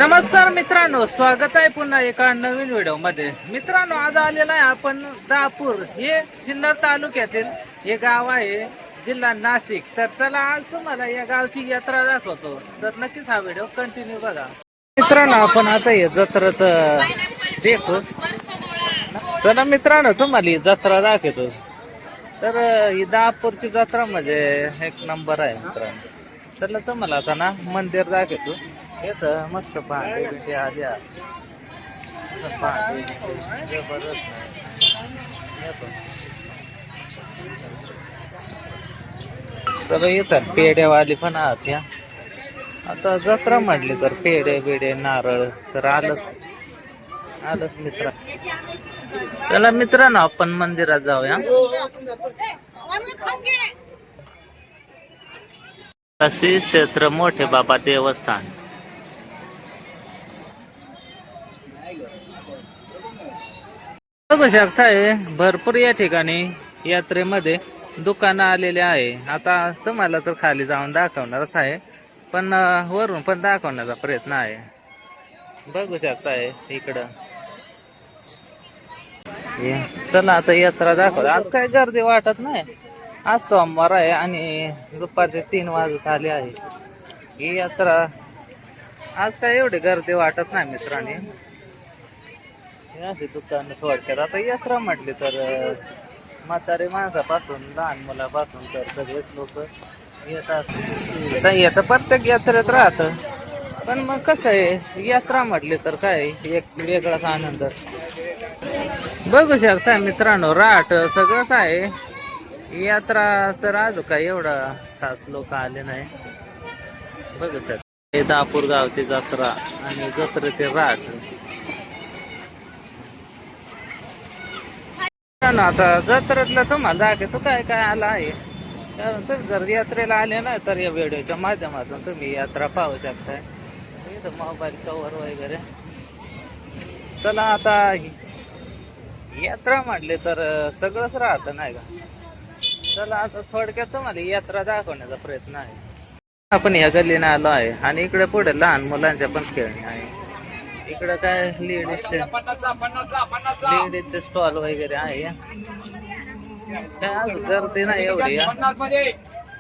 नमस्कार मित्रांनो, स्वागत आहे पुन्हा एका नवीन व्हिडिओ मध्ये. मित्रांनो, आज आलेला आहे आपण दापूर, हे सिन्नर तालुक्यातील हे गाव आहे, जिल्हा नाशिक. तर चला आज तुम्हाला या गावची यात्रा दाखवतो, तर नक्कीच हा व्हिडिओ कंटिन्यू बघा. मित्रांनो, आपण आता हे जत्रेत देखो. चला मित्रांनो, तुम्हाला ही जत्रा दाखवतो. तर ही दापूरची जत्रा म्हणजे एक नंबर आहे मित्रांनो. चला तुम्हाला आता ना मंदिर दाखवतो. येत मस्त भांडे बिंडे आल्या, भांडे जबरदस्त येतो. तर येतात पेड्यावाली पण आहात या. आता जत्रा म्हटली तर पेढे बिडे नारळ तर आलंच आलंच मित्र. चला मित्रांनो, आपण मंदिरात जाऊया. श्री क्षेत्र मोठे बाबा देवस्थान. बघू शकताय भरपूर या ठिकाणी यात्रेमध्ये दुकानं आलेले आहे. आता तुम्हाला तर खाली जाऊन दाखवणारच आहे, पण वरून पण दाखवण्याचा प्रयत्न आहे. बघू शकताय इकडं. चला आता यात्रा दाखव. आज काय गर्दी वाटत नाही. आज सोमवार आहे आणि दुपारचे 3 वाजत आले आहे. ही यात्रा आज काय एवढी गर्दी वाटत नाही मित्रांनी. अशी दुकान थोडक्यात. आता यात्रा म्हटली तर म्हातारे माणसापासून लहान मुलापासून तर सगळेच लोक येत असतात. येतं प्रत्येक यात्रेत राहतं, पण मग कसं आहे, यात्रा म्हटली तर काय एक वेगळाच आनंद. बघू शकता मित्रांनो, राट सगळंच आहे. यात्रा तर आज काय एवढा खास लोक आले नाही. बघू शकता दापूर गावची जत्रा आणि जत्रेतील राट. आता जत्रेतला तुम्हाला दाखवतो काय काय आला आहे. कारण तुम्ही जर यात्रेला आले ना तर या व्हिडिओच्या माध्यमातून तुम्ही यात्रा पाहू शकताय. इथं मोबाईल कव्हर वगैरे. चला आता यात्रा म्हटले तर सगळंच राहतं नाही का. चला आता थोडक्यात तुम्हाला यात्रा दाखवण्याचा प्रयत्न आहे. आपण या गल्लीने आलो आहे आणि इकडे पुढे लहान मुलांच्या पण खेळणी आहे. इकडं काय लेडीजचे स्टॉल वगैरे आहे. काय अजून गर्दी नाही एवढी,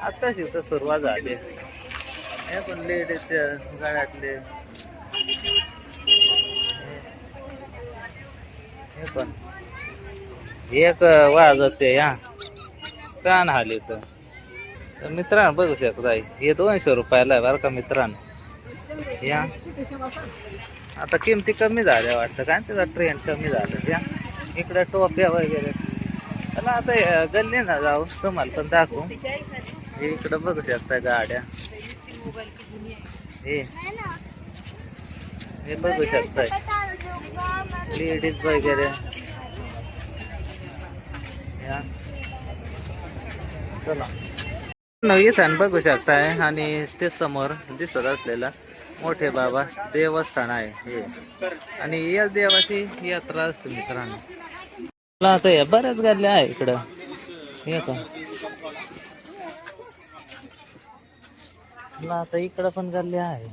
आताच इथं सुरुवात झाली. हे पण लेडीजच्या गळ्यातले हे पण एक वाजते या कान हाली. तर मित्रांनो बघू शकता, हे 200 रुपयाला आहे बरं का मित्रांनो. या आता किमती कमी झाल्या वाटतं, काय त्याचा ट्रेंड कमी झाला त्या. इकडे टोप्या वगैरे. चला आता गल्ली ना जाऊ, तुम्हाला पण दाखवू. इकडं बघू शकता गाड्या. हे बघू शकताय लेडीज वगैरे. चला इथं बघू शकताय आणि ते समोर दिसत असलेला मोठे बाबा देवस्थान आहे हे. आणि या देवाची यात्रा असते मित्रांनो. आता या बऱ्याच गल्ल्या आहे इकडं. हे का आता इकडं पण गल्ल्या आहे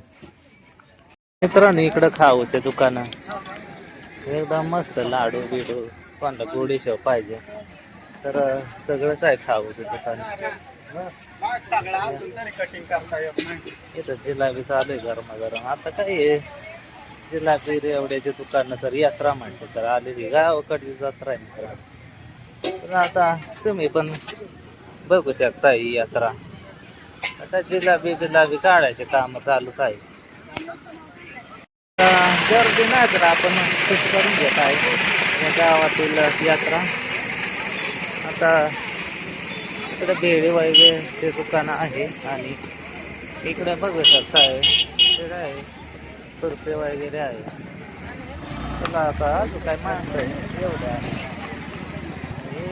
मित्रांनो. इकडं खाऊचे दुकान एकदम मस्त. लाडू बिडू कोणता गोडी शेव पाहिजे तर सगळंच आहे खाऊचे दुकान. इथं जिलाबी चालू आहे गरमागरम. आता काय आहे, जिलाबी रेवड्याचे दुकान तर यात्रा म्हणते तर आलेली गावाकडची जत्रा आहे मित्रांनो. तर आता तुम्ही पण बघू शकता ही यात्रा. आता जिलाबी बिलाबी काढायचे काम चालूच आहे. गर्दी नाही तर आपण शूट करून घेत आहे या गावातील यात्रा. आता इकडे भेळी वगैरे दुकानं आहे आणि इकडे बघू शकताय आहे खुर्पे वगैरे आहे. चला आता अजून काय माणसं आहे एवढ्या आहे.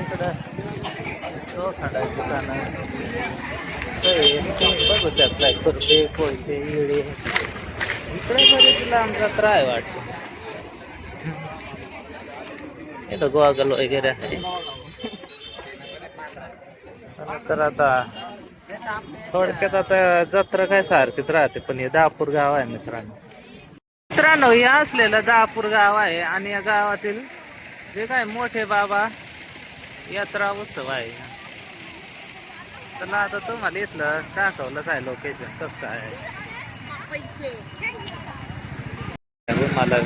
इकडं चोखाडा दुकानं बघू शकताय खुर्पे कोयते इळे. इकडे बरेच लांब जत्रा आहे वाटतं. इथं गोगल वगैरे आहे. तर आता थोडक्यात आता जत्रा काय सारखीच राहते, पण हे दापूर गाव आहे मित्रांनो. मित्रांनो, हे असलेलं दहापूर गाव आहे आणि या गावातील जे काय मोठे बाबा यात्रा उत्सव आहे. चला आता तुम्हाला इथलं दाखवलंच आहे लोकेशन कसं काय आहे. मला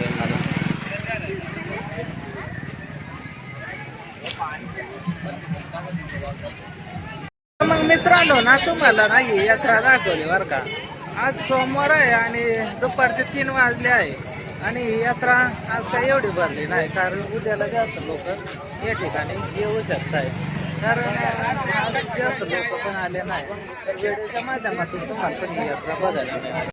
मग मित्रांनो ना तुम्हाला नाही यात्रा दाखवली बरं का. आज सोमवार आहे आणि दुपारचे 3 वाजले आहे आणि ही यात्रा आज काही एवढी भरली नाही, कारण उद्याला जास्त लोक या ठिकाणी येऊ शकत कारण आज जास्त लोक पण आले नाही. तर वेळेच्या माध्यमातून तुम्हाला पण ही यात्रा बघायला मिळाली.